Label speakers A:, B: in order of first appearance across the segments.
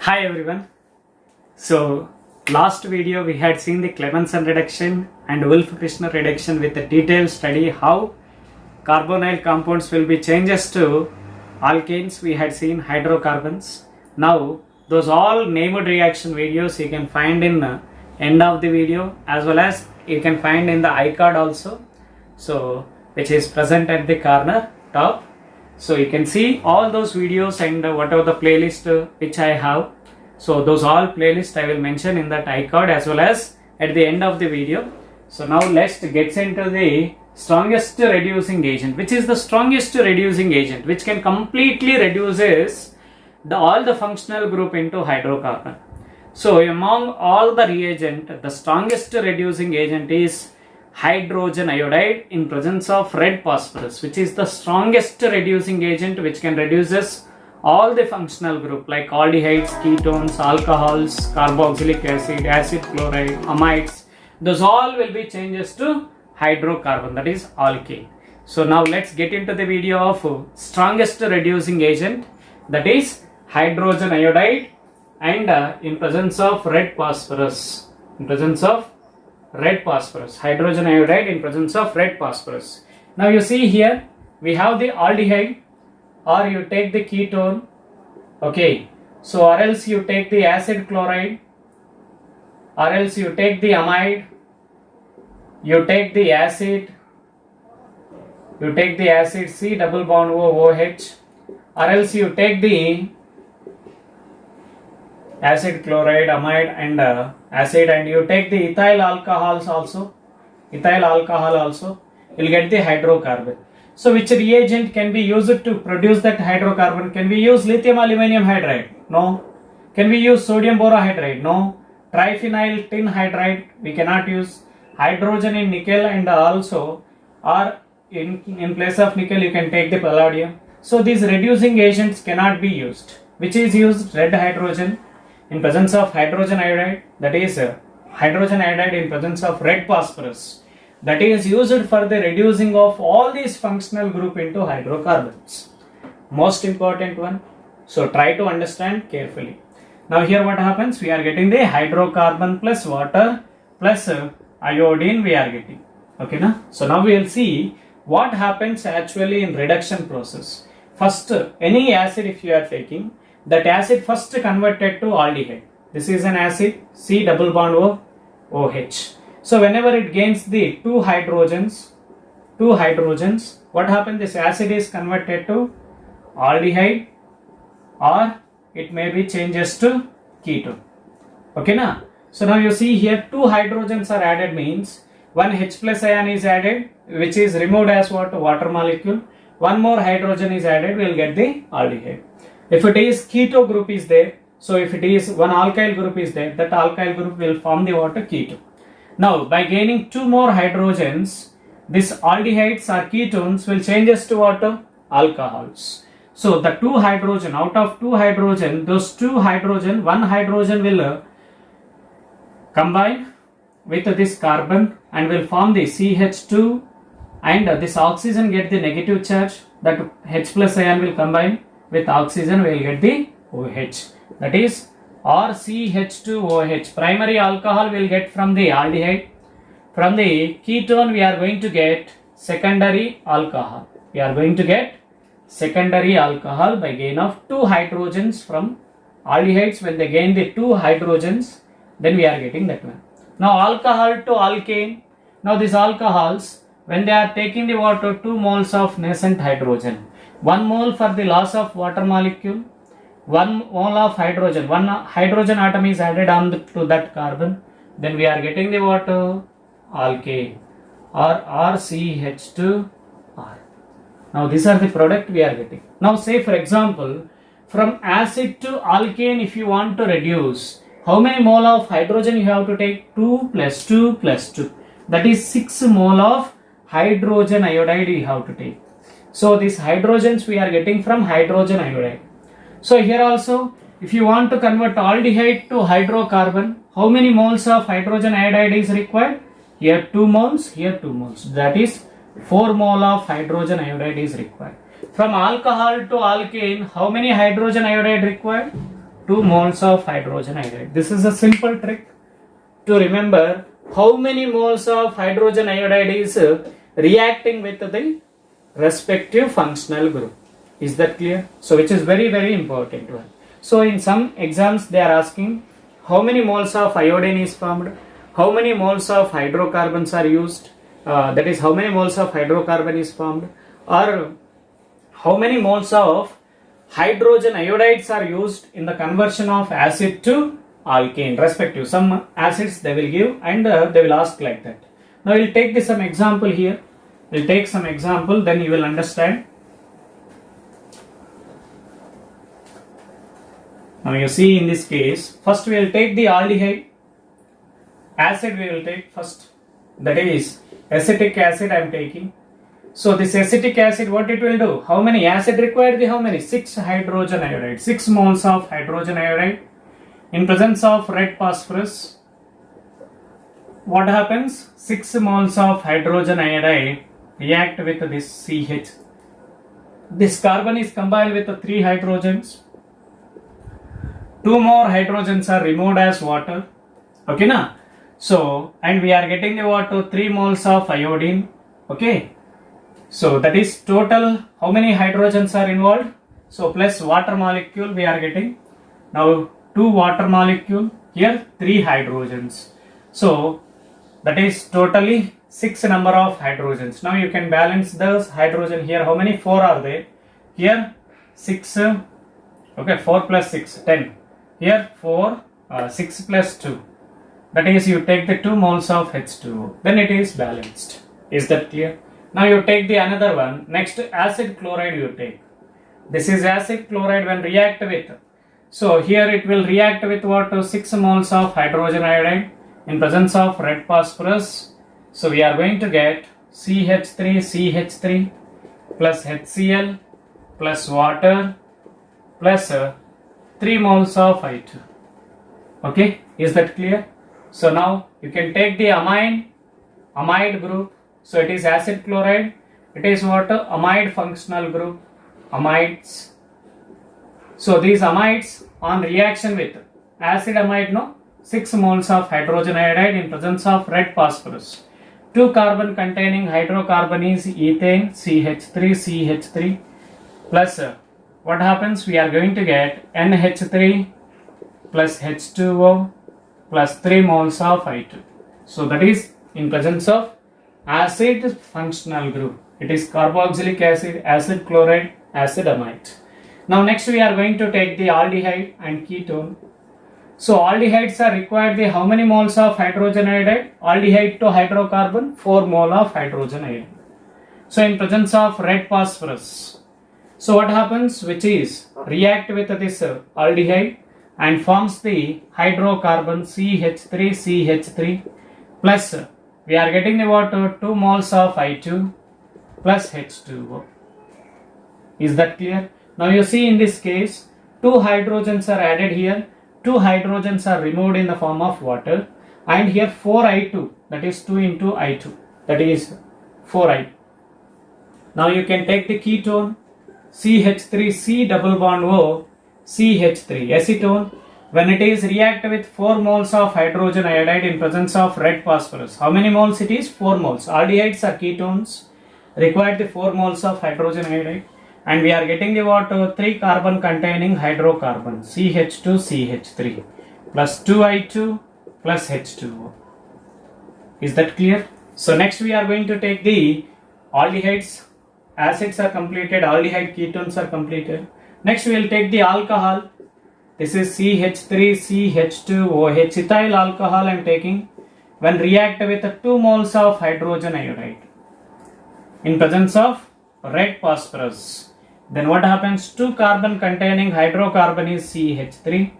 A: Hi everyone. So last video we had seen the Clemmensen reduction and Wolff-Kishner reduction with a detailed study how carbonyl compounds will be changes to alkanes. We had seen hydrocarbons. Now those all named reaction videos you can find in the end of the video, as well as you can find in the iCard also, so which is present at the corner top. So you can see all those videos and whatever the playlist which I have. So those all playlists I will mention in that iCard as well as at the end of the video. So now let's get into the strongest reducing agent. Which is the strongest reducing agent which can completely reduces all the functional group into hydrocarbon. So among all the reagent, the strongest reducing agent is hydrogen iodide in presence of red phosphorus, which is the strongest reducing agent which can reduces all the functional group like aldehydes, ketones, alcohols, carboxylic acid, acid chloride, amides. Those all will be changes to hydrocarbon, that is alkane. So now let's get into the video of strongest reducing agent, that is hydrogen iodide and in presence of red phosphorus. In presence of red phosphorus, hydrogen iodide in presence of red phosphorus. Now you see here we have the aldehyde, or you take the ketone, okay, so or else you take the acid chloride, or else you take the amide, you take the acid C double bond O OH, or else you take the acid chloride, amide and acid, and you take the ethyl alcohol also, you'll get the hydrocarbon. So which reagent can be used to produce that hydrocarbon? Can we use lithium aluminum hydride? No. Can we use sodium borohydride? No. Triphenyl tin hydride we cannot use. Hydrogen in nickel, and also or in place of nickel you can take the palladium. So these reducing agents cannot be used. Which is used? Red hydrogen in presence of hydrogen iodide, that is hydrogen iodide in presence of red phosphorus, that is used for the reducing of all these functional group into hydrocarbons. Most important one. So try to understand carefully. Now here what happens? We are getting the hydrocarbon plus water plus iodine we are getting. Okay na? So now we will see what happens actually in reduction process. First, any acid if you are taking, that acid first converted to aldehyde. This is an acid C double bond O OH. So whenever it gains the two hydrogens, what happens? This acid is converted to aldehyde, or it may be changes to ketone. Okay na? So now you see here two hydrogens are added, means one H plus ion is added, which is removed as what? Water molecule. One more hydrogen is added, we will get the aldehyde. If it is keto group is there, so if it is one alkyl group is there, that alkyl group will form the water keto. Now by gaining two more hydrogens, this aldehydes or ketones will changes to water alcohols. So the two hydrogen, out of two hydrogen, those two hydrogen, one hydrogen will combine with this carbon and will form the CH2, and this oxygen get the negative charge, that H plus ion will combine with oxygen, we will get the OH, that is RCH2OH. Primary alcohol will get from the aldehyde. From the ketone we are going to get secondary alcohol. We are going to get secondary alcohol by gain of two hydrogens from aldehydes. When they gain the two hydrogens, then we are getting that one. Now alcohol to alkane. Now these alcohols, when they are taking the water, 2 moles of nascent hydrogen, 1 mole for the loss of water molecule, 1 mole of hydrogen, one hydrogen atom is added on to that carbon, then we are getting the water alkane, or RCH2R. Now these are the product we are getting. Now say for example, from acid to alkane, if you want to reduce, how many mole of hydrogen you have to take? 2 plus 2 plus 2, that is 6 mole of hydrogen iodide you have to take. So these hydrogens we are getting from hydrogen iodide. So here also, if you want to convert aldehyde to hydrocarbon, how many moles of hydrogen iodide is required? Here 2 moles, here 2 moles. That is 4 mole of hydrogen iodide is required. From alcohol to alkane, how many hydrogen iodide required? 2 moles of hydrogen iodide. This is a simple trick to remember how many moles of hydrogen iodide is reacting with the respective functional group. Is that clear? So which is very important one. So in some exams they are asking how many moles of iodine is formed, how many moles of hydrocarbons are used, that is how many moles of hydrocarbon is formed, or how many moles of hydrogen iodides are used in the conversion of acid to alkane respective. Some acids they will give and they will ask like that. Now we'll take some example here. We'll take some example, then you will understand. Now you see in this case, first we will take the aldehyde. Acid we will take first, that is acetic acid I am taking. So this acetic acid, what it will do? How many acid required? How many? 6 hydrogen iodide, 6 moles of hydrogen iodide in presence of red phosphorus. What happens? 6 moles of hydrogen iodide react with this CH. This carbon is combined with 3 hydrogens. 2 more hydrogens are removed as water. Okay, na? So, and we are getting the water 3 moles of iodine. Okay. So that is total how many hydrogens are involved. So plus water molecule we are getting. Now 2 water molecule, here 3 hydrogens. So that is totally 6 number of hydrogens. Now you can balance the hydrogen here. How many? 4 are there. Here 6. Okay, 4 plus 6, 10. Here 4, 6 plus 2. That is you take the 2 moles of H2O. Then it is balanced. Is that clear? Now you take the another one. Next acid chloride you take. This is acid chloride when react with. So here it will react with what? 6 moles of hydrogen iodide in presence of red phosphorus. So we are going to get CH3 plus HCl plus water plus 3 moles of I2. Okay, is that clear? So now you can take the amide group. So it is acid chloride. It is what? Amide functional group. Amides. So these amides on reaction with acid amide, no? 6 moles of hydrogen iodide in presence of red phosphorus. 2 carbon containing hydrocarbon is ethane CH3 plus what happens? We are going to get NH3 plus H2O plus 3 moles of I2. So that is in presence of acid functional group. It is carboxylic acid, acid chloride, acid amide. Now next we are going to take the aldehyde and ketone. So aldehydes are required the how many moles of hydrogen iodide? Aldehyde to hydrocarbon 4 mole of hydrogen iodide. So in presence of red phosphorus. So what happens? Which is react with this aldehyde and forms the hydrocarbon CH3 plus we are getting the water 2 moles of I2 plus H2O. Is that clear? Now you see in this case 2 hydrogens are added here, 2 hydrogens are removed in the form of water, and here 4I2, that is 2 into I2, that is 4I. Now you can take the ketone CH3C double bond O CH3 acetone. When it is react with 4 moles of hydrogen iodide in presence of red phosphorus. How many moles it is? 4 moles. Aldehydes are ketones. Required the 4 moles of hydrogen iodide. And we are getting the what? 3 carbon containing hydrocarbon CH2CH3 plus 2I2 plus H2O. Is that clear? So next we are going to take the aldehydes. Acids are completed. Aldehyde ketones are completed. Next we will take the alcohol. This is CH3CH2OH ethyl alcohol I am taking when react with 2 moles of hydrogen iodide in presence of red phosphorus. Then what happens? 2 carbon containing hydrocarbon is CH3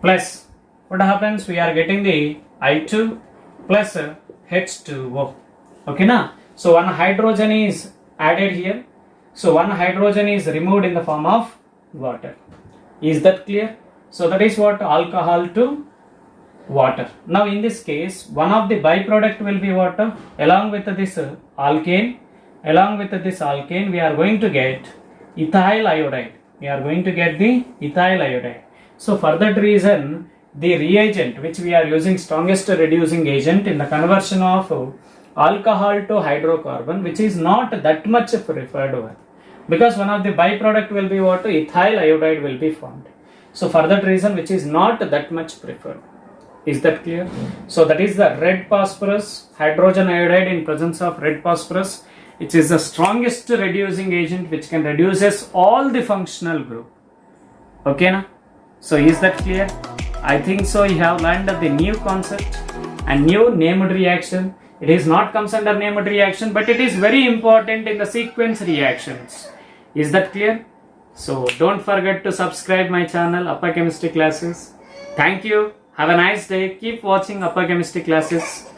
A: plus what happens? We are getting the I2 plus H2O. Okay, na? So one hydrogen is added here. So one hydrogen is removed in the form of water. Is that clear? So that is what? Alcohol to water. Now in this case, one of the byproduct will be water. Along with this alkane, we are going to get ethyl iodide. We are going to get the ethyl iodide. So for that reason, the reagent which we are using, strongest reducing agent in the conversion of alcohol to hydrocarbon, which is not that much preferred one, because one of the byproduct will be what? Ethyl iodide will be formed. So for that reason, which is not that much preferred. Is that clear? So that is the red phosphorus, hydrogen iodide in presence of red phosphorus, which is the strongest reducing agent which can reduces all the functional group. Okay na? So is that clear? I think so. You have learned the new concept and new named reaction. It is not comes under named reaction, but it is very important in the sequence reactions. Is that clear? So don't forget to subscribe my channel Upper Chemistry Classes. Thank you. Have a nice day. Keep watching Upper Chemistry Classes.